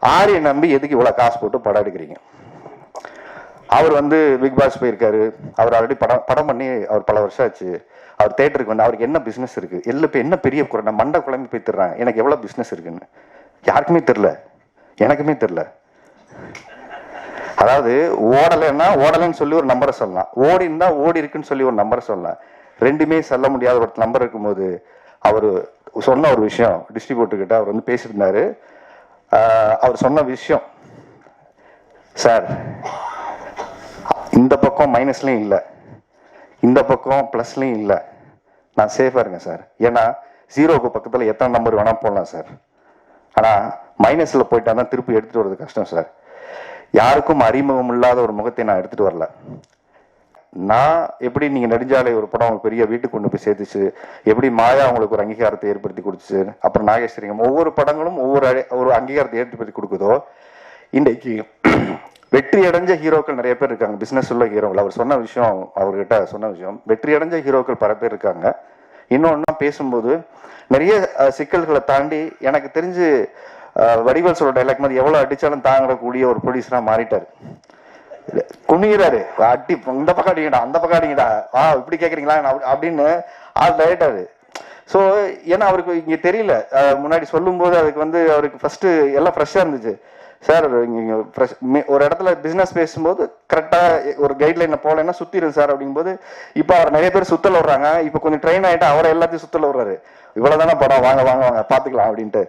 ஆரியை நம்பி எதுக்கு இவ்வளவு காசு போட்டு படம் எடுக்கிறீங்க? அவர் வந்து பிக் பாஸ் போயிருக்காரு, அவர் ஆல்ரெடி படம் பண்ணி அவர் பல வருஷம் ஆச்சு. அவர் தேட்டருக்கு வந்து அவருக்கு என்ன பிசினஸ் இருக்கு, என்ன பெரிய குறை மண்டை குழம்பு போய் தர்றாங்க. எனக்கு எவ்வளவு பிசினஸ் இருக்குன்னு யாருக்குமே தெரியல, எனக்குமே தெரியல. அதாவது ஓடலைன்னு சொல்லி ஒரு நம்பரை சொல்லலாம், ஓடி இருந்தா ஓடி இருக்குன்னு சொல்லி ஒரு நம்பரை சொல்லலாம். ரெண்டுமே சொல்ல முடியாத ஒரு நம்பர் இருக்கும்போது அவர் சொன்ன ஒரு விஷயம், டிஸ்ட்ரிபியூட்டர் கிட்ட அவர் வந்து பேசியிருந்தாரு. அவர் சொன்ன விஷயம், சார் இந்த பக்கம் மைனஸ்லயும் இல்லை, இந்த பக்கம் பிளஸ்லயும் இல்லை, நான் சேஃபா இருக்கேன் சார். ஏன்னா ஜீரோக்கு பக்கத்துல எத்தனை நம்பர் வேணா போடலாம் சார், ஆனா மைனஸ்ல போயிட்டா தான் திருப்பி எடுத்துட்டு வர்றது கஷ்டம் சார். யாருக்கும் அறிமுகம் இல்லாத ஒரு முகத்தை நான் எடுத்துட்டு வரல. நான் எப்படி நீங்க நெடுஞ்சாலை ஒரு படம் உங்களுக்கு பெரிய வீட்டுக்கு கொண்டு போய் சேர்த்துச்சு, எப்படி மாயா உங்களுக்கு ஒரு அங்கீகாரத்தை ஏற்படுத்தி கொடுத்துச்சு, அப்புறம் நாகேஸ்வரியம் ஒவ்வொரு படங்களும் ஒவ்வொரு அங்கீகாரத்தை ஏற்படுத்தி கொடுக்குதோ, இன்றைக்கு வெற்றி அடைஞ்ச ஹீரோக்கள் நிறைய பேர் இருக்காங்க, பிசினஸ் உள்ள ஹீரோக்கள். அவர் சொன்ன விஷயம், அவர்கிட்ட சொன்ன விஷயம், வெற்றி அடைஞ்ச ஹீரோக்கள் பல பேர் இருக்காங்க. இன்னொன்னா பேசும்போது நிறைய சிக்கல்களை தாண்டி எனக்கு தெரிஞ்சு வடிவேல் சொல்ற டைலாக் மாதிரி எவ்வளவு அடிச்சாலும் தாங்கக்கூடிய ஒரு ப்ரொடியூசரா மாறிட்டாரு. குனிகிறாரு, அடி இந்த பக்கம் அடிங்கடா, அந்த பக்கம் அடிங்கடா, இப்படி கேக்குறீங்களா அப்படின்னு ஆள் டைரக்டாரு. ஸோ ஏன்னா அவருக்கு இங்க தெரியல, முன்னாடி சொல்லும் போது அதுக்கு வந்து அவருக்கு ஃபர்ஸ்ட் எல்லாம் ஃப்ரெஷ்ஷா இருந்துச்சு. சார் இங்க ஒரு இடத்துல பிசினஸ் பேசும்போது கரெக்டா ஒரு கைட்லைன்ல போலன்னா சுத்திடும் சார் அப்படிங்கும்போது, இப்ப அவர் நிறைய பேர் சுத்தல விடுறாங்க. இப்ப கொஞ்சம் ட்ரெயின் ஆயிட்டா அவரை எல்லாத்தையும் சுத்தல விடுறாரு. இவ்வளவுதானே படம், வாங்க வாங்க வாங்க பாத்துக்கலாம் அப்படின்ட்டு.